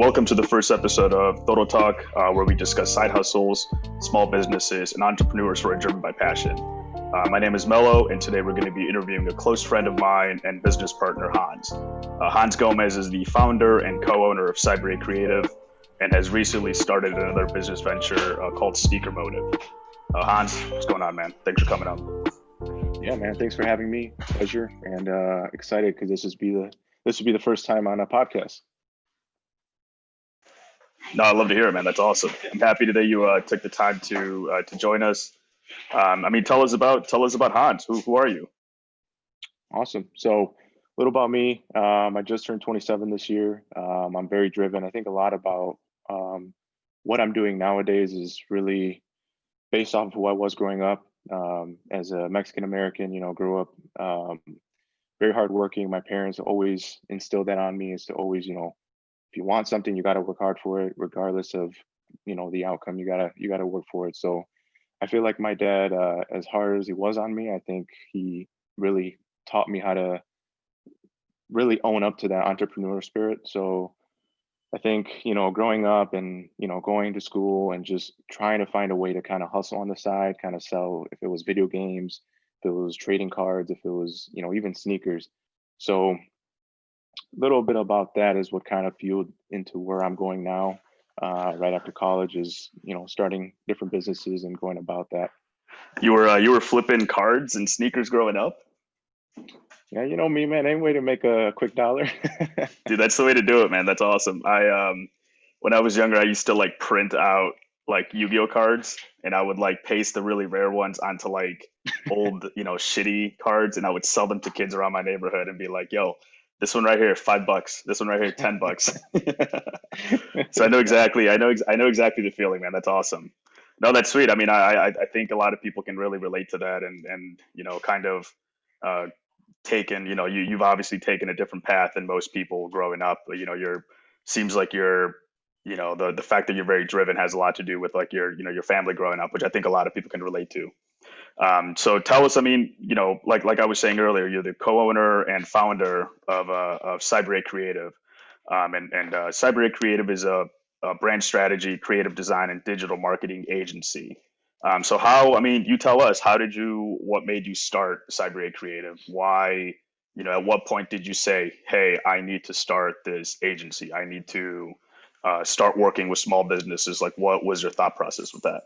Welcome to the first episode of Total Talk, where we discuss side hustles, small businesses, and entrepreneurs who are driven by passion. My name is Mello, and today we're going to be interviewing a close friend of mine and business partner, Hans. Hans Gomez is the founder and co-owner of Cyber8 Creative and has recently started another business venture called SNKR MOTIV. Hans, what's going on, man? Thanks for coming on. Yeah, man. Thanks for having me. Pleasure, and excited because this would be the first time on a podcast. No, I'd love to hear it, man. That's awesome. I'm happy today you took the time to join us. Tell us about Hans. Who are you? Awesome. So, a little about me. I just turned 27 this year. I'm very driven. I think a lot about what I'm doing nowadays is really based off of who I was growing up. As a Mexican American, grew up very hardworking. My parents always instilled that on me, is to always, if you want something, you got to work hard for it, regardless of, the outcome. You gotta work for it. So I feel like my dad, as hard as he was on me, I think he really taught me how to really own up to that entrepreneur spirit. So I think, growing up and, going to school and just trying to find a way to kind of hustle on the side, kind of sell, if it was video games, if it was trading cards, if it was, even sneakers. So a little bit about that is what kind of fueled into where I'm going now, right after college, is, starting different businesses and going about that. You were flipping cards and sneakers growing up? Yeah, you know me, man. Any way to make a quick dollar. Dude, that's the way to do it, man. That's awesome. When I was younger, I used to like print out like Yu-Gi-Oh cards, and I would like paste the really rare ones onto like old, shitty cards, and I would sell them to kids around my neighborhood and be like, "Yo, this one right here, $5. This one right here, $10." So I know exactly. I know exactly the feeling, man. That's awesome. No, that's sweet. I think a lot of people can really relate to that, and kind of uh, taken, you've obviously taken a different path than most people growing up. But, seems like you're, the fact that you're very driven has a lot to do with like your family growing up, which I think a lot of people can relate to. So tell us, like I was saying earlier, you're the co-owner and founder of Cyber8 Creative. And Cyber8 Creative is a brand strategy, creative design, and digital marketing agency. So you tell us, what made you start Cyber8 Creative? Why, at what point did you say, hey, I need to start this agency. I need to start working with small businesses. Like, what was your thought process with that?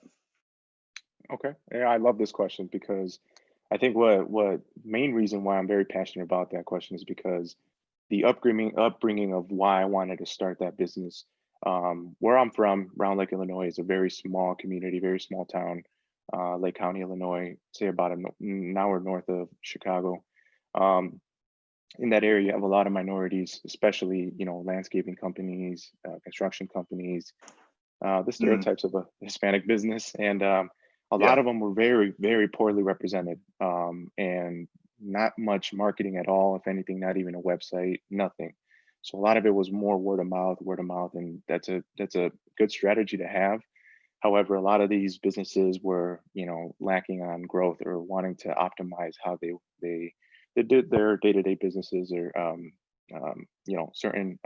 Okay. Yeah, I love this question because I think what main reason why I'm very passionate about that question is because the upbringing of why I wanted to start that business. Where I'm from, Round Lake, Illinois, is a very small community, very small town, Lake County, Illinois, say about an hour north of Chicago. Um, in that area, you have a lot of minorities, especially, landscaping companies, construction companies, the Mm, stereotypes of a Hispanic business. And a lot yeah. of them were very, very poorly represented, and not much marketing at all. If anything, not even a website, nothing. So a lot of it was more word of mouth, and that's a good strategy to have. However, a lot of these businesses were, lacking on growth or wanting to optimize how they did their day-to-day businesses or certain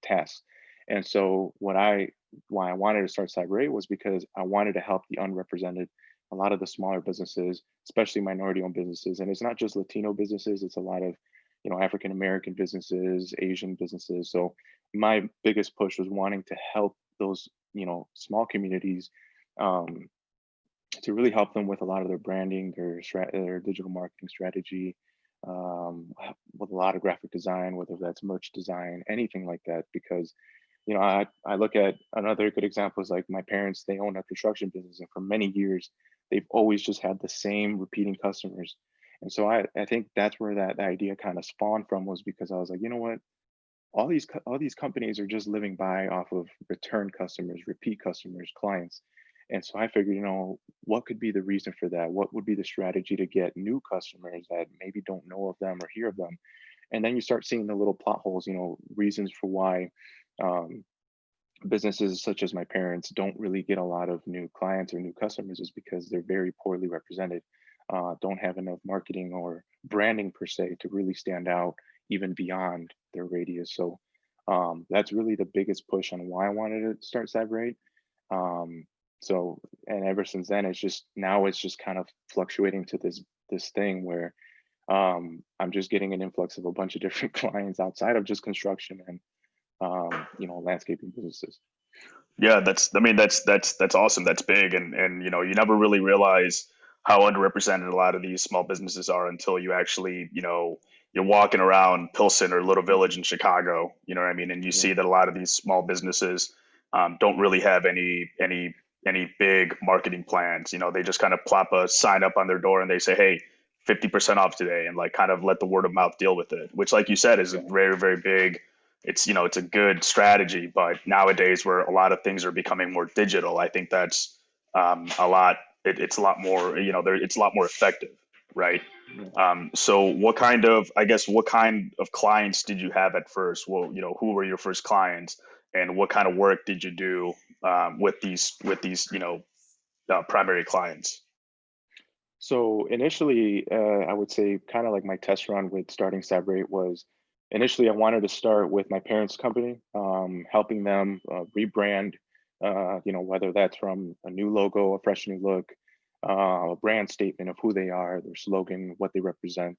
tasks. And so why I wanted to start Cyber8 was because I wanted to help the unrepresented, a lot of the smaller businesses, especially minority-owned businesses. And it's not just Latino businesses; it's a lot of, African American businesses, Asian businesses. So my biggest push was wanting to help those, small communities, um, to really help them with a lot of their branding, their digital marketing strategy, with a lot of graphic design, whether that's merch design, anything like that. Because I look at another good example is like my parents. They own a construction business, and for many years, they've always just had the same repeating customers. And so I think that's where that idea kind of spawned from, was because I was like, you know what, all these companies are just living by off of return customers, repeat customers, clients. And so I figured, what could be the reason for that? What would be the strategy to get new customers that maybe don't know of them or hear of them? And then you start seeing the little plot holes, reasons for why um, businesses such as my parents don't really get a lot of new clients or new customers, is because they're very poorly represented, don't have enough marketing or branding per se to really stand out even beyond their radius. So That's really the biggest push on why I wanted to start Cyber8. Um, so, and ever since then, it's just now it's just kind of fluctuating to this thing where I'm just getting an influx of a bunch of different clients outside of just construction and landscaping businesses. Yeah, that's awesome. That's big, and you never really realize how underrepresented a lot of these small businesses are until you actually you're walking around Pilsen or Little Mm. Village in Chicago. You know what I mean? And you Yeah, see that a lot of these small businesses don't really have any big marketing plans. They just kind of plop a sign up on their door and they say, "Hey, 50% off today," and like kind of let the word of mouth deal with it. Which, like you said, is a yeah, very very big. It's a good strategy, but nowadays where a lot of things are becoming more digital, I think that's a lot. It's a lot more, it's a lot more effective, right? yeah. So what kind of clients did you have at first? Well, who were your first clients, and what kind of work did you do with these primary clients? So initially, I would say kind of like my test run with starting Cyber8 was initially I wanted to start with my parents' company, helping them rebrand, whether that's from a new logo, a fresh new look, a brand statement of who they are, their slogan, what they represent,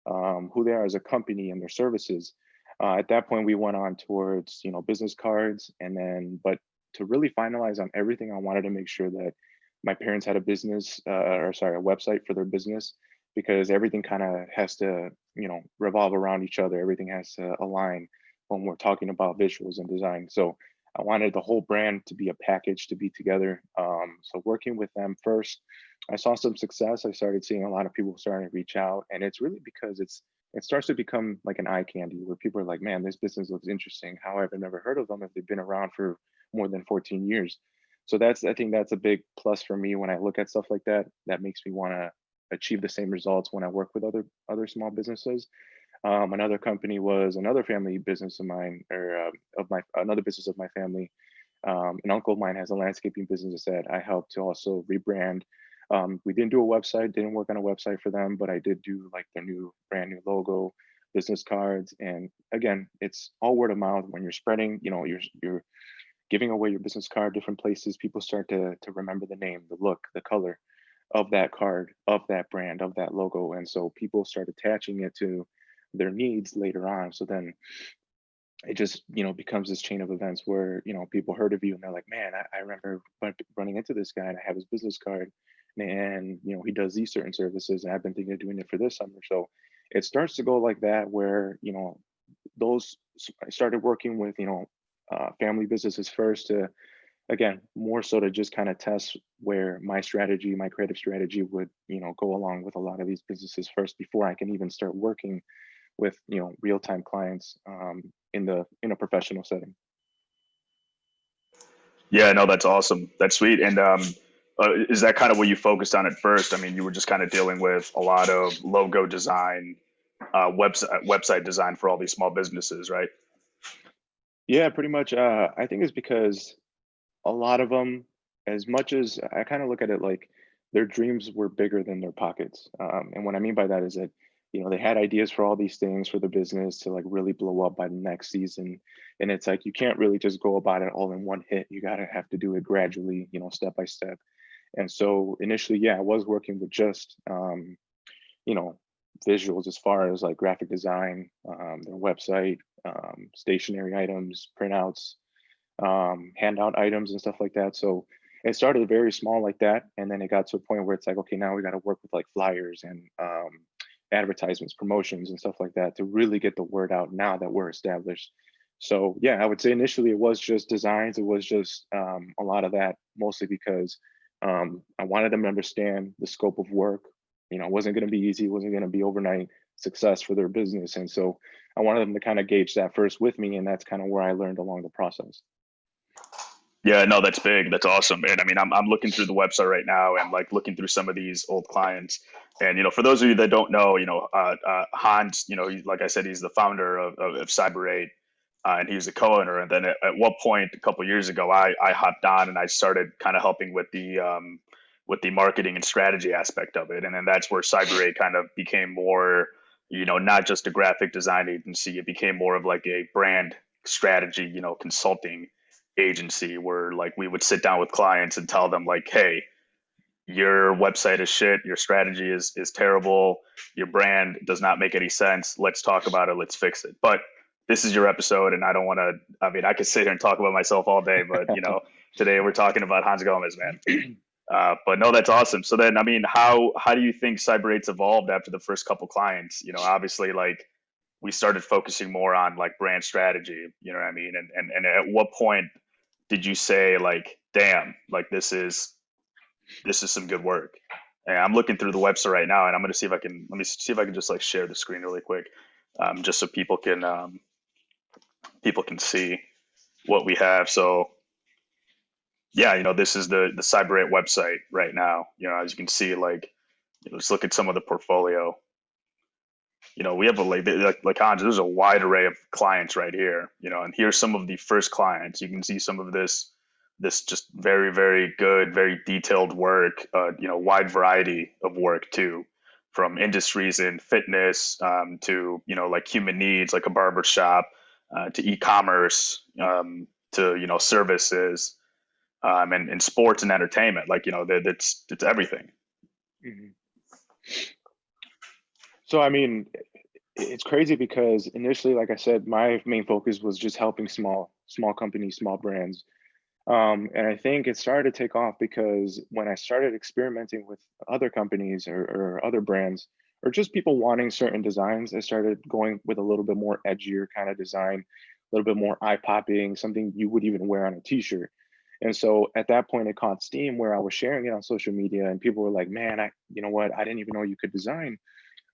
who they are as a company and their services. At that point, we went on towards, business cards, and then, but to really finalize on everything, I wanted to make sure that my parents had a business or sorry, a website for their business, because everything kind of has to revolve around each other. Everything has to align when we're talking about visuals and design. So I wanted the whole brand to be a package to be together. So working with them first, I saw some success. I started seeing a lot of people starting to reach out, and it's really because it starts to become like an eye candy where people are like, man, this business looks interesting. How have I never heard of them if they've been around for more than 14 years? So I think that's a big plus for me when I look at stuff like that. That makes me want to achieve the same results when I work with other small businesses. Another company was another family business of mine, or of my another business of my family. An uncle of mine has a landscaping business that I helped to also rebrand. We didn't do a website, didn't work on a website for them, but I did do like their brand new logo, business cards, and again, it's all word of mouth. When you're spreading, you're giving away your business card different places, people start to remember the name, the look, the color of that card, of that brand, of that logo, and so people start attaching it to their needs later on. So then it just becomes this chain of events where people heard of you and they're like, man, I remember running into this guy and I have his business card, and he does these certain services, and I've been thinking of doing it for this summer. So it starts to go like that, where those I started working with family businesses first, to again more so to just kind of test where my creative strategy would go along with a lot of these businesses first before I can even start working with real-time clients in a professional setting. Yeah, no, that's awesome. That's sweet. And is that kind of what you focused on at first? I mean, you were just kind of dealing with a lot of logo design, website design for all these small businesses, right? Yeah, pretty much. I think it's because a lot of them, as much as I kind of look at it like their dreams were bigger than their pockets. And what I mean by that is that, they had ideas for all these things for the business to like really blow up by the next season. And it's like, you can't really just go about it all in one hit. You got to have to do it gradually, step by step. And so initially, yeah, I was working with just, you know, visuals as far as like graphic design, their website, stationary items, printouts, handout items and stuff like that. So it started very small like that, and then it got to a point where it's like, okay, now we got to work with like flyers and advertisements, promotions, and stuff like that to really get the word out now that we're established. So yeah, I would say initially it was just designs. It was just a lot of that, mostly because I wanted them to understand the scope of work. It wasn't going to be easy. It wasn't going to be overnight success for their business, and so I wanted them to kind of gauge that first with me, and that's kind of where I learned along the process. Yeah, no, that's big. That's awesome. And I mean, I'm looking through the website right now and like looking through some of these old clients. And for those of you that don't know, Hans, like I said, he's the founder of Cyber8, and he's the co-owner. And then at one point a couple years ago, I hopped on and I started kind of helping with the marketing and strategy aspect of it. And then that's where Cyber8 kind of became more, not just a graphic design agency. It became more of like a brand strategy, consulting agency where like we would sit down with clients and tell them like, hey, your website is shit, your strategy is terrible, your brand does not make any sense. Let's talk about it, let's fix it. But this is your episode, and I don't want to. I mean, I could sit here and talk about myself all day, but today we're talking about Hans Gomez, man. But no, that's awesome. So then, I mean, how do you think Cyber8's evolved after the first couple clients? Obviously, like we started focusing more on like brand strategy. You know what I mean? And at what point did you say like, damn, like this is some good work? And I'm looking through the website right now, and I'm going to see if I can let me see if I can just like share the screen really quick, just so people can see what we have. So yeah, this is the Cyber8 website right now. As you can see, like, let's look at some of the portfolio. We have like Hans, there's a wide array of clients right here. And here's some of the first clients. You can see some of this just very, very good, very detailed work. Wide variety of work too, from industries in fitness, to like human needs, like a barber shop, to e-commerce, to services, and sports and entertainment. Like it's everything. Mhm. So I mean, it's crazy because initially, like I said, my main focus was just helping small companies, small brands. And I think it started to take off because when I started experimenting with other companies or other brands, or just people wanting certain designs, I started going with a little bit more edgier kind of design, a little bit more eye-popping, something you would even wear on a t-shirt. And so at that point, it caught steam where I was sharing it on social media, and people were like, "Man, you know what? I didn't even know you could design.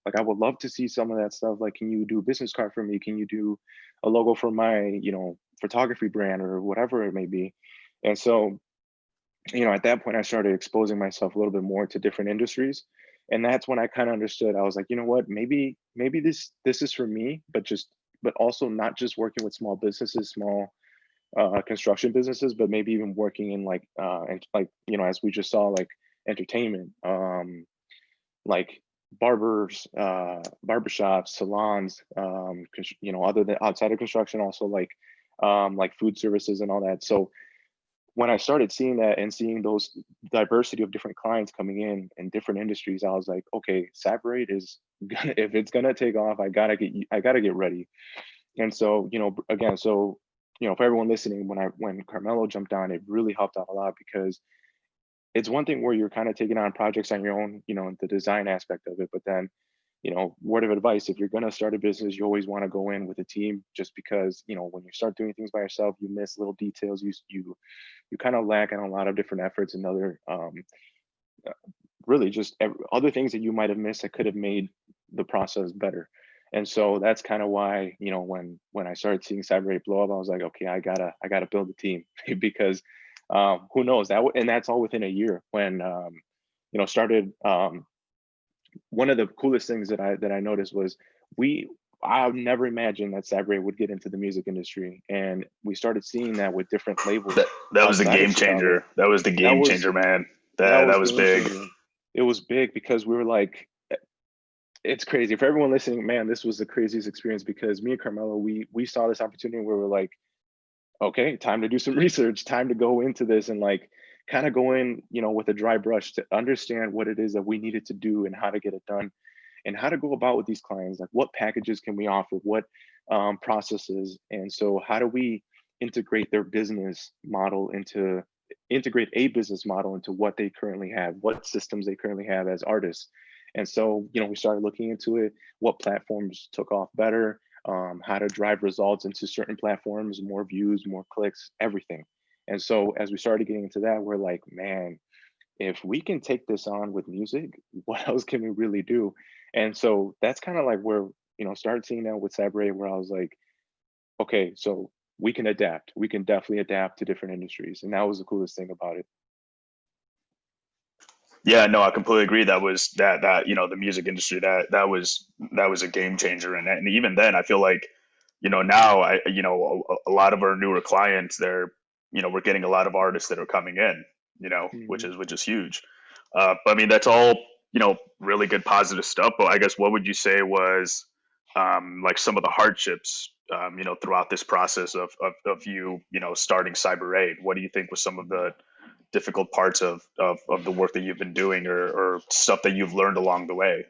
Like, I would love to see some of that stuff. Like, can you do a business card for me? Can you do a logo for my, photography brand or whatever it may be?" And so, at that point, I started exposing myself a little bit more to different industries. And that's when I kind of understood. I was like, you know what, maybe this is for me, but also not just working with small businesses, small construction businesses, but maybe even working in like and like, as we just saw, like entertainment, like barbers, barbershops, salons, other than outside of construction, also like food services and all that. So when I started seeing that and seeing those diversity of different clients coming in different industries, I was like, okay, Cyber8 is gonna, if it's gonna take off, I gotta get ready. And so, again, so for everyone listening, when Carmelo jumped on, it really helped out a lot because it's one thing where you're kind of taking on projects on your own, the design aspect of it, but then, word of advice, if you're going to start a business, you always want to go in with a team, just because, when you start doing things by yourself, you miss little details. You kind of lack on a lot of different efforts and other, really just other things that you might have missed that could have made the process better. And so that's kind of why, when I started seeing Cyber8 blow up, I was like, okay, I gotta build a team because who knows and that's all within a year. When started, one of the coolest things that I noticed was I never imagined that Cyber8 would get into the music industry, and we started seeing that with different labels That was the outside of game Chicago. changer. That was the That game was changer, man. that That was was game big. changing. It was big because we were like, it's crazy for everyone listening. Man, this was the craziest experience because me and Carmelo, we saw this opportunity where we're like, okay, time to do some research, time to go into this and like kind of go in, with a dry brush to understand what it is that we needed to do and how to get it done and how to go about with these clients. Like, what packages can we offer? What processes? And so how do we integrate their business model integrate a business model into what they currently have, what systems they currently have as artists. And so, we started looking into it, what platforms took off better, how to drive results into certain platforms, more views, more clicks, everything. And so as we started getting into that, we're like, man, if we can take this on with music, what else can we really do? And so that's kind of like where, started seeing that with Cyber8, where I was like, okay, so we can adapt. We can definitely adapt to different industries. And that was the coolest thing about it. Yeah, no, I completely agree. That the music industry, that was a game changer. And even then, I feel like now a lot of our newer clients, we're getting a lot of artists that are coming in, which Mhm. is huge. But I mean, that's all really good positive stuff. But I guess what would you say was like some of the hardships, throughout this process of you, starting Cyber8? What do you think was some of the difficult parts of the work that you've been doing, or stuff that you've learned along the way?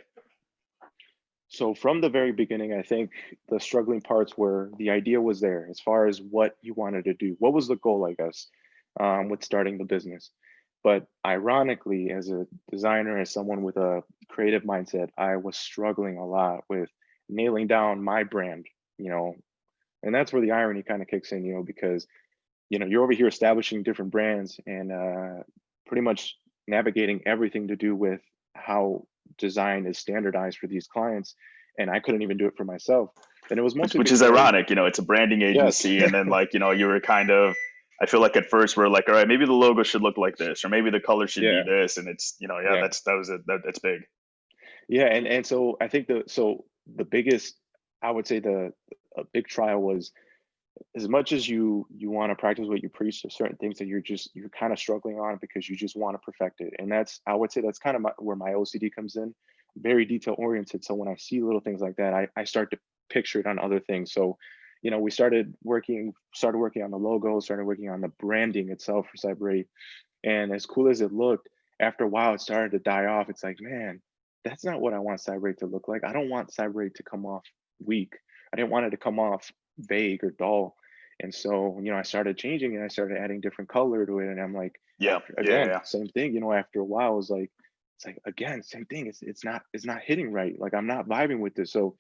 So from the very beginning, I think the struggling parts were the idea was there as far as what you wanted to do. What was the goal, I guess, with starting the business? But ironically, as a designer, as someone with a creative mindset, I was struggling a lot with nailing down my brand, you know, and that's where the irony kind of kicks in, because, you're over here establishing different brands and pretty much navigating everything to do with how design is standardized for these clients. And I couldn't even do it for myself. And it was which mostly which is because, ironic. It's a branding yes, agency, and then like you were kind of. I feel like at first we're like, all right, maybe the logo should look like this, or maybe the color should be yeah, this, and it's yeah, yeah, that was it. That's big. yeah. And so I think the biggest, I would say the a big trial was, as much as you want to practice what you preach, there's certain things that you're kind of struggling on because you just want to perfect it. And that's, I would say that's kind of where my OCD comes in, very detail oriented. So when I see little things like that, I start to picture it on other things. So we started working on the logo, started working on the branding itself for Cyber8. And as cool as it looked, after a while it started to die off. It's like, man, that's not what I want Cyber8 to look like. I don't want Cyber8 to come off weak. I didn't want it to come off vague or dull. And so, I started changing and I started adding different color to it. And I'm like, Yeah, after, yeah, again, yeah. same thing, after a while, it's like again, same thing. It's not hitting right. Like I'm not vibing with this. So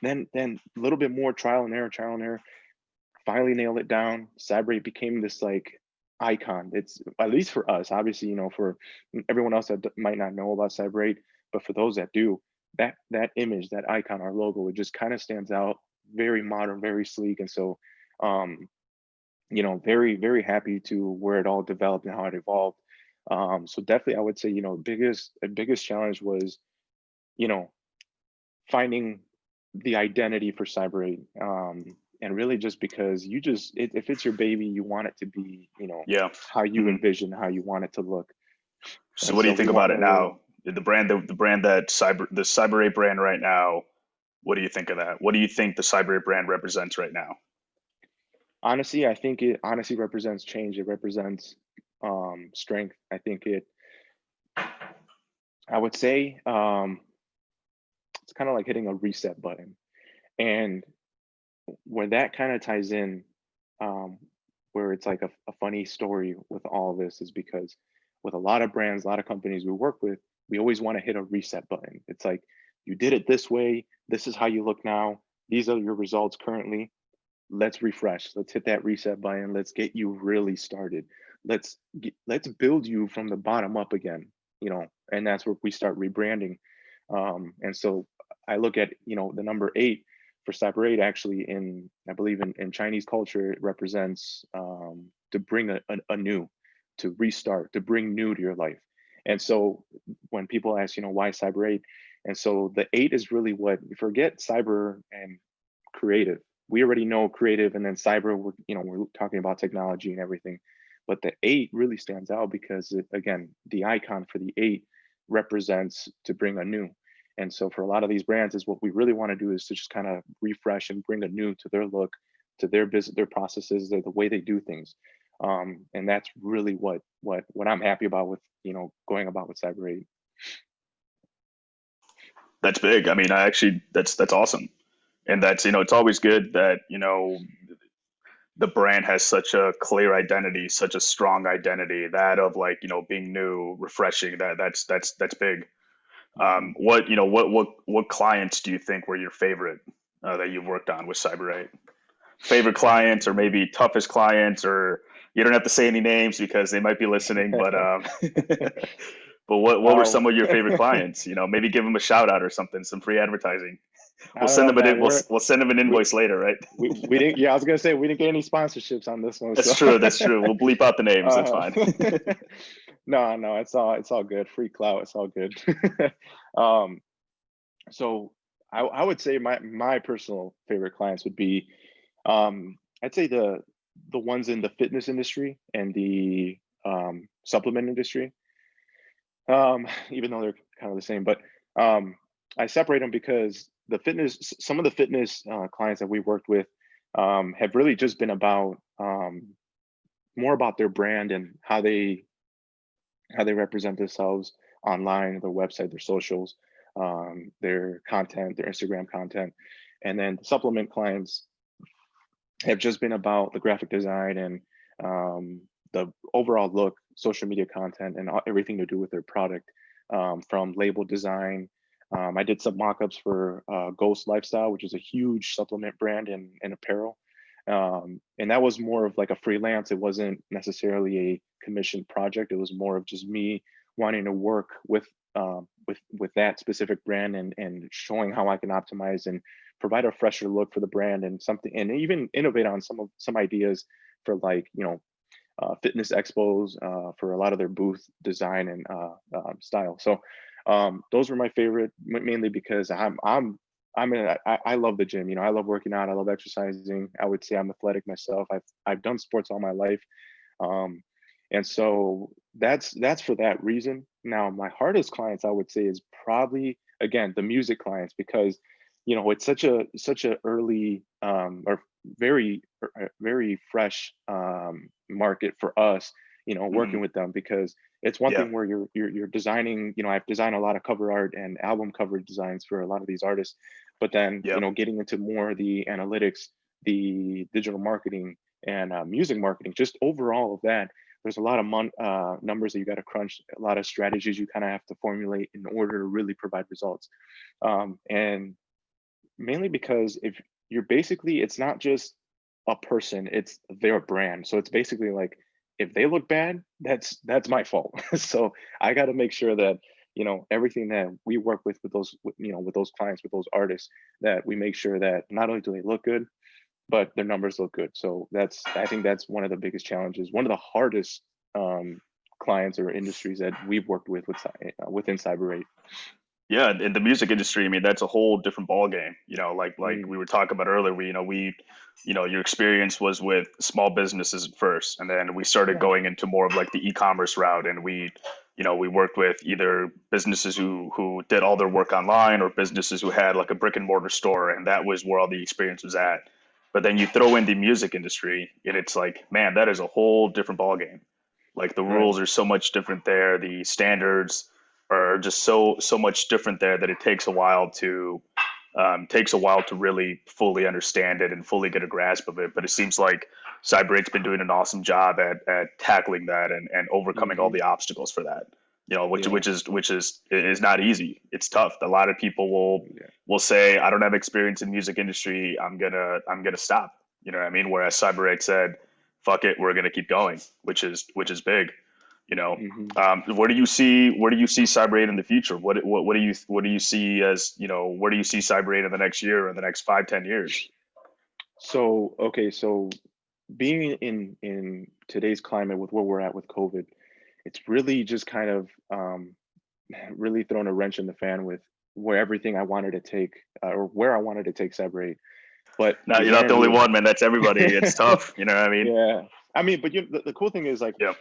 then a little bit more trial and error, finally nailed it down. Cyber8 became this like icon. It's, at least for us, obviously, for everyone else that might not know about Cyber8, but for those that do, that image, that icon, our logo, it just kind of stands out. Very modern, very sleek, and so um, very very happy to where it all developed and how it evolved. So definitely, I would say, biggest challenge was, you know finding the identity for Cyber8. And really just because if it's your baby, you want it to be, Yeah. how you Mhm. envision, how you want it to look. So And what do so you we think about want to it really, now? The brand that the Cyber8 brand right now. What do you think of that? What do you think the Cyber8 brand represents right now? honestly, I think it honestly represents change. It represents strength. I think I would say, it's kind of like hitting a reset button. And where that kind of ties in, um, where it's like a funny story with all this, is because with a lot of brands, a lot of companies we work with, we always want to hit a reset button. It's like, you did it this way, this is how you look now, these are your results currently, let's refresh, let's hit that reset button, let's get you really started, let's build you from the bottom up again. And that's where we start rebranding. And so I look at, the number 8 for Cyber8, actually, I believe in Chinese culture, it represents, to bring a new, to restart, to bring new to your life. And so when people ask, why Cyber8, and so the 8 is really what, forget cyber and creative. We already know creative, and then cyber, we're talking about technology and everything. But the 8 really stands out because again, the icon for the 8 represents to bring a new. And so for a lot of these brands, is what we really want to do is to just kind of refresh and bring a new to their look, to their business, their processes, the way they do things. And that's really what I'm happy about with, going about with Cyber8. That's big. I mean, I actually that's awesome. And that's, it's always good that, the brand has such a clear identity, such a strong identity, that of like, being new, refreshing. That's big. Mhm. What clients do you think were your favorite, that you've worked on with Cyber8? Favorite clients, or maybe toughest clients, or you don't have to say any names because they might be listening, but but what were Oh, some of your favorite clients? Maybe give them a shout out or something, some free advertising. I We'll don't send know, them man. we'll send them an We invoice later, right? we didn't. Yeah, I was gonna say we didn't get any sponsorships on this one, That's so. true. That's true. We'll bleep out the names. That's uh, fine. no, no, it's all good. Free clout, it's all good. um, so I would say my personal favorite clients would be, I'd say the ones in the fitness industry and the supplement industry. Even though they're kind of the same, but I separate them because the fitness, some of the fitness clients that we worked with have really just been about more about their brand and how they represent themselves online, their website, their socials, their content, their Instagram content. And then the supplement clients have just been about the graphic design and the overall look, social media content, and everything to do with their product, from label design. I did some mock-ups for Ghost Lifestyle, which is a huge supplement brand in apparel. And that was more of like a freelance. It wasn't necessarily a commissioned project. It was more of just me wanting to work with that specific brand and showing how I can optimize and provide a fresher look for the brand and something, and even innovate on some ideas for, like, fitness expos for a lot of their booth design and style. So those were my favorite, mainly because I love the gym. I love working out. I love exercising. I would say I'm athletic myself. I've done sports all my life, and so that's for that reason. Now, my hardest clients, I would say, is probably, again, the music clients, because it's such a early or very fresh market for us, Hmm. working with them, because it's one Yeah. thing where you're designing. I've designed a lot of cover art and album cover designs for a lot of these artists, but then Yep. getting into more of the analytics, the digital marketing, and music marketing, just overall of that. There's a lot of numbers that you got to crunch, a lot of strategies you kind of have to formulate in order to really provide results. And mainly because if you're basically, it's not just a person, it's their brand. So it's basically like, if they look bad, that's my fault. So I got to make sure that everything that we work with those with those clients, with those artists, that we make sure that not only do they look good, but their numbers look good. So I think that's one of the biggest challenges, one of the hardest clients or industries that we've worked within Cyber8. Yeah, in the music industry, I mean, that's a whole different ball game. Like Mm, we were talking about earlier. Your experience was with small businesses first, and then we started yeah. going into more of like the e-commerce route, and we worked with either businesses who did all their work online or businesses who had like a brick and mortar store, and that was where all the experience was at. But then you throw in the music industry, and it's like, man, that is a whole different ball game. Like the Right. rules are so much different there. The standards are just so much different there that it takes a while to really fully understand it and fully get a grasp of it. But it seems like Cyber8's been doing an awesome job at tackling that and overcoming all Hmm. the obstacles for that. Which Yeah. which is not easy. It's tough. A lot of people Yeah. will say, I don't have experience in music industry. I'm gonna stop. You know what I mean? Whereas Cyber8 said, fuck it, we're gonna keep going, which is big. You know, Hmm. where do you see Cyber8 in the future? What do you see as where do you see Cyber8 in the next year or the next 5, 10 years? So okay, so being in today's climate with where we're at with COVID, it's really just kind of really thrown a wrench in the fan with where everything I wanted to take, or where I wanted to take Cyber8. But No, you you're not learn the only you one, man. That's everybody. It's tough. You know what I mean? Yeah. I mean, but the cool thing is, like, Yep.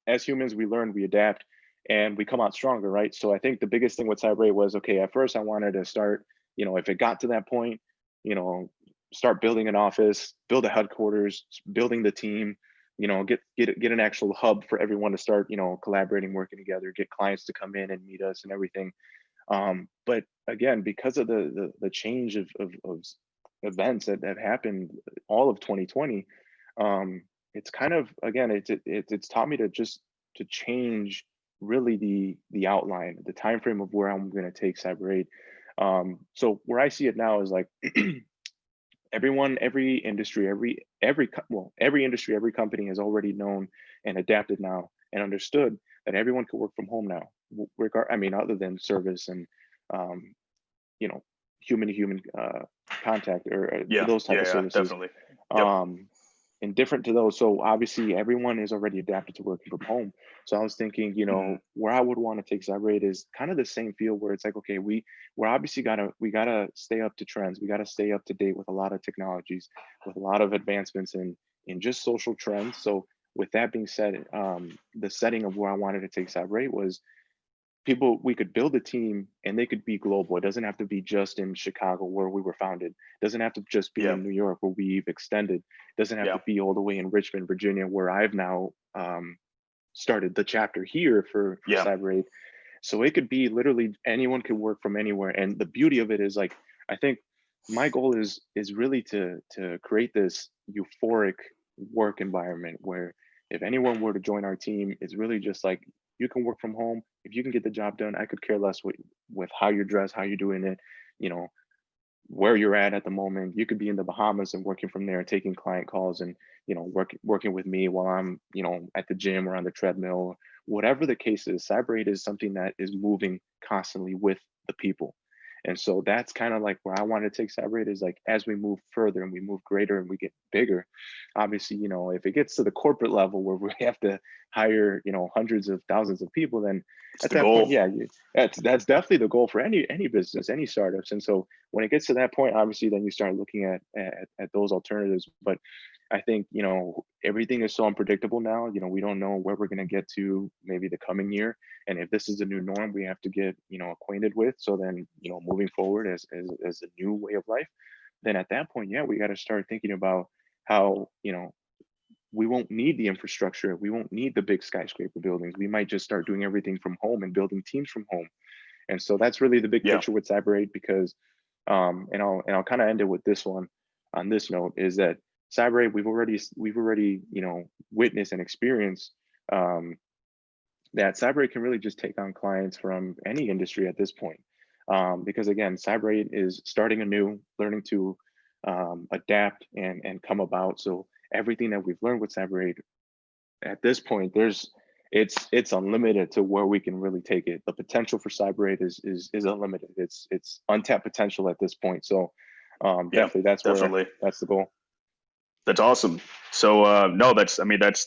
as humans, we learn, we adapt, and we come out stronger, right? So I think the biggest thing with Cyber8 was, okay, at first I wanted to start, if it got to that point, you know, start building an office, build a headquarters, building the team, get an actual hub for everyone to start, collaborating, working together, get clients to come in and meet us and everything. But again, because of the change of events that have happened all of 2020, it's kind of, again, it's taught me to change really the outline, the time frame of where I'm going to take Cyber8. So where I see it now is like, everyone, every industry, every industry, every company has already known and adapted now and understood that everyone could work from home now. I mean, other than service and um, you know, human to human contact, or Yeah. those type Yeah. of Yeah. services. Definitely. Yep. Um, and different to those. So obviously everyone is already adapted to working from home. So I was thinking, Hmm. where I would want to take Cyber8 is kind of the same field, where it's like, okay, we're obviously we gotta stay up to trends. We gotta stay up to date with a lot of technologies, with a lot of advancements in just social trends. So with that being said, the setting of where I wanted to take Cyber8 was we could build a team and they could be global. It doesn't have to be just in Chicago where we were founded. It doesn't have to just be Yeah. in New York where we've extended. It doesn't have Yeah. to be all the way in Richmond, Virginia, where I've now started the chapter here for Yeah. Cyber8. So it could be literally anyone could work from anywhere. And the beauty of it is, like, I think my goal is really to create this euphoric work environment where if anyone were to join our team, it's really just like, you can work from home. If you can get the job done, I could care less with how you're dressed, how you're doing it, you know, where you're at the moment. You could be in the Bahamas and working from there, taking client calls and, working with me while I'm, at the gym or on the treadmill, whatever the case is. Cyber8 is something that is moving constantly with the people. And so that's kind of like where I want to take Cyber8 is, like, as we move further and we move greater and we get bigger, obviously, if it gets to the corporate level where we have to hire, hundreds of thousands of people, then It's at the that point, goal. yeah, that's definitely the goal for any business, any startups. And so when it gets to that point, obviously, then you start looking at those alternatives. But I think, everything is so unpredictable now. We don't know where we're going to get to maybe the coming year. And if this is the new norm, we have to get, acquainted with. So then, moving forward as a new way of life, then at that point, yeah, we got to start thinking about how, we won't need the infrastructure. We won't need the big skyscraper buildings. We might just start doing everything from home and building teams from home. And so that's really the big Yeah. picture with Cyber8, because and I'll kind of end it with this one on this note, is that Cyber8, we've already witnessed and experienced that Cyber8 can really just take on clients from any industry at this point. Because again, Cyber8 is starting anew, learning to adapt and come about. So everything that we've learned with Cyber8 at this point, it's unlimited to where we can really take it. The potential for Cyber8 is unlimited. It's untapped potential at this point. So Yeah. definitely Definitely. that's the goal. That's awesome. So no, that's I mean that's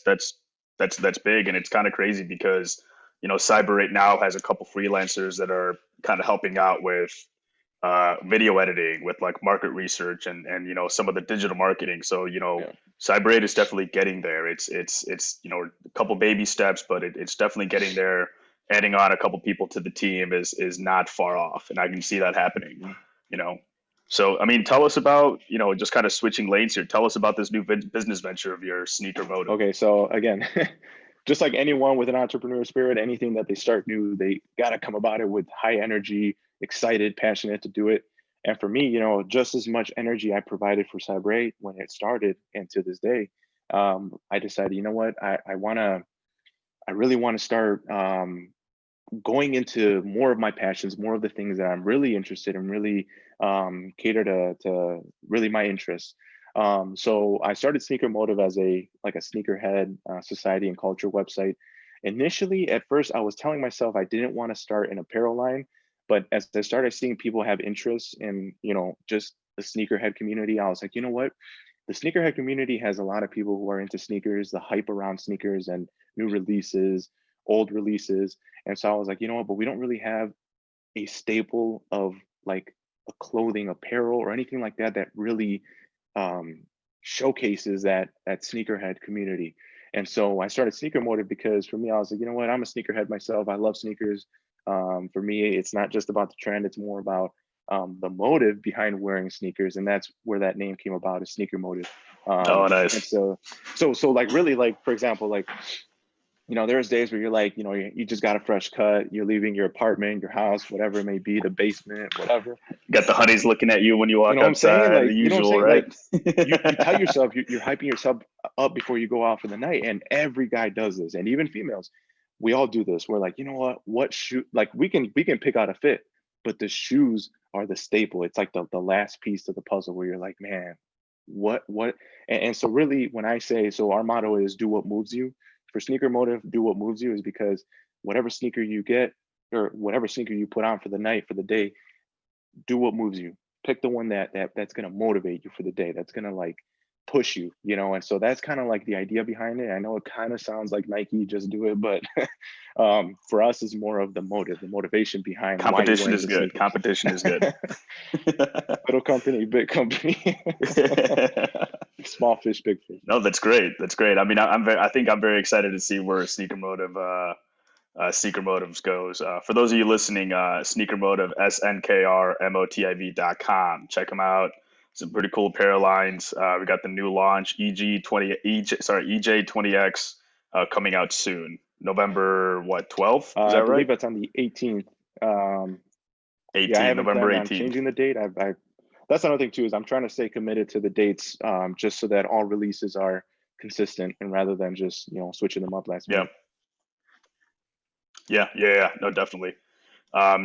big, and it's kind of crazy because Cyber8 now has a couple freelancers that are kind of helping out with video editing, with like market research, and some of the digital marketing. So Yeah. Cyber8 is definitely getting there. It's a couple baby steps, but it's definitely getting there. Adding on a couple people to the team is not far off, and I can see that happening. Mhm. You know, so I mean, tell us about just kind of switching lanes here. Tell us about this new business venture of your Sneaker Motive. Okay, so again, just like anyone with an entrepreneur spirit, anything that they start new, they got to come about it with high energy, excited, passionate to do it. And for me, just as much energy I provided for Cyber8 when it started and to this day, I decided, you know what, I really want to start going into more of my passions, more of the things that I'm really interested in, really cater to really my interests. So I started Sneaker Motive as a sneakerhead society and culture website. Initially, at first, I was telling myself I didn't want to start an apparel line, but as I started seeing people have interest in just the sneakerhead community, I was like, you know what? The sneakerhead community has a lot of people who are into sneakers, the hype around sneakers and new releases, old releases. And so I was like, you know what, but we don't really have a staple of like a clothing apparel or anything like that that really um, showcases that sneakerhead community. And so I started Sneaker Motive because for me, I was like, you know what, I'm a sneakerhead myself. I love sneakers. For me, it's not just about the trend, it's more about the motive behind wearing sneakers. And that's where that name came about, is Sneaker Motive. Oh, And nice. so like really, like, for example, like, there's days where you're like, you just got a fresh cut, you're leaving your apartment, your house, whatever it may be, the basement, whatever. Got the honeys looking at you when you You walk know what I'm saying? outside, the Like, you know what I'm usual, saying? right? Like, you tell yourself, you're hyping yourself up before you go out for the night. And every guy does this. And even females, we all do this. We're like, you know what shoe, like, we can pick out a fit, but the shoes are the staple. It's like the last piece of the puzzle where you're like, man, what? And so really, when I say, so our motto is do what moves you. For Sneaker Motive, do what moves you, is because whatever sneaker you get or whatever sneaker you put on for the night, for the day, do what moves you. Pick the one that's going to motivate you for the day, that's going to like push you, and so that's kind of like the idea behind it. I know it kind of sounds like Nike, just do it, but for us is more of the motive, the motivation behind why you're Competition wearing is the good. sneakers. Competition is good. Little company, big company. Small fish, big fish. No, that's great. That's great. I mean, I think I'm very excited to see where Sneaker Motive Sneaker Motives goes. For those of you listening, Sneaker Motive, SNKR MOTIV.com. Check them out. Some pretty cool pair of lines. We got the new launch EJ20X coming out soon. November what, 12th? Is I that believe right? that's on the 18th. Yeah, I 18th, haven't November planned on 18th. changing the date. That's another thing too, is I'm trying to stay committed to the dates, just so that all releases are consistent, and rather than just switching them up last Yeah, minute. yeah. No, definitely.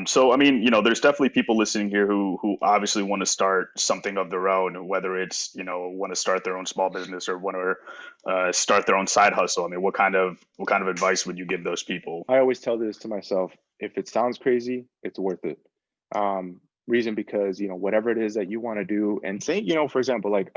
So I mean, there's definitely people listening here who obviously want to start something of their own, whether it's want to start their own small business or want to start their own side hustle. I mean, what kind of advice would you give those people? I always tell this to myself: if it sounds crazy, it's worth it. Reason because whatever it is that you want to do, and say for example, like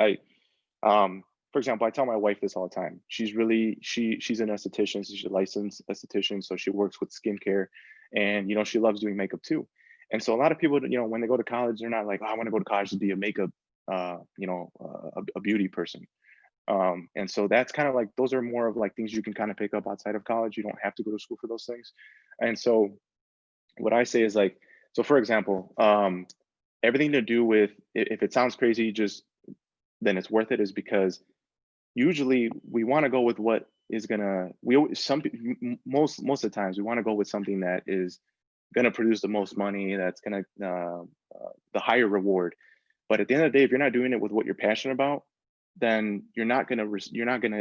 for example, I tell my wife this all the time. She's an esthetician, so she's a licensed esthetician, so she works with skincare, and she loves doing makeup too. And so a lot of people, when they go to college, they're not like, oh, I want to go to college to be a makeup, a beauty person. And so that's kind of like, those are more of like things you can kind of pick up outside of college. You don't have to go to school for those things. And so what I say is like, so for example, everything to do with, if it sounds crazy, just then it's worth it, is because usually we want to go with what is gonna, we always, most of the times we want to go with something that is gonna produce the most money, that's gonna the higher reward. But at the end of the day, if you're not doing it with what you're passionate about, then you're not gonna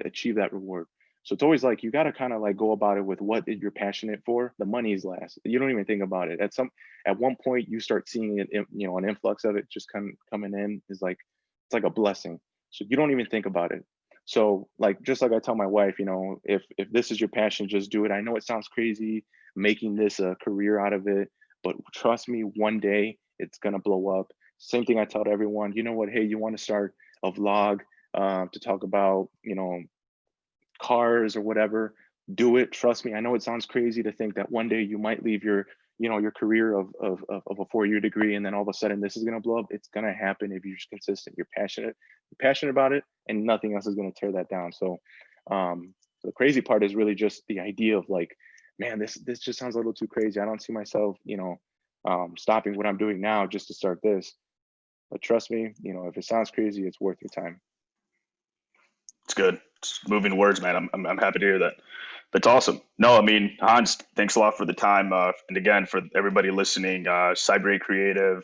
achieve that reward. So it's always like, you got to kind of like go about it with what you're passionate for. The money is last. You don't even think about it. At one point you start seeing it, an influx of it just coming in is like, it's like a blessing. So you don't even think about it. So like, just like I tell my wife, if this is your passion, just do it. I know it sounds crazy making this a career out of it, but trust me, one day it's gonna blow up. Same thing I tell to everyone. You know what? Hey, you want to start a vlog, to talk about cars or whatever, do it. Trust me, I know it sounds crazy to think that one day you might leave your career of a 4-year degree, and then all of a sudden this is going to blow up. It's going to happen if you're just consistent. You're passionate about it, and nothing else is going to tear that down. So the crazy part is really just the idea of like, man, this just sounds a little too crazy. I don't see myself stopping what I'm doing now just to start this. But trust me, if it sounds crazy, it's worth your time. It's good. It's moving words, man. I'm happy to hear that. That's awesome. No, I mean, Hans, thanks a lot for the time. And again, for everybody listening, Cyber8 Creative,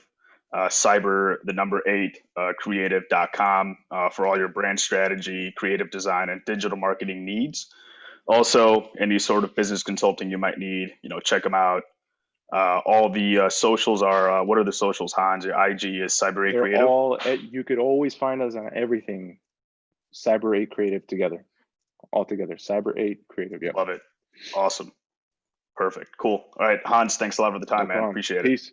cyber, the number eight, creative.com, for all your brand strategy, creative design, and digital marketing needs. Also, any sort of business consulting you might need, check them out. All the socials are, what are the socials, Hans? Your IG is Cyber8 They're Creative. all, you could always find us on everything. Cyber8 Creative together, all together. Cyber8 Creative. Yep. Love it. Awesome. Perfect. Cool. All right, Hans, thanks a lot for the No time, man. problem. Appreciate it. Peace.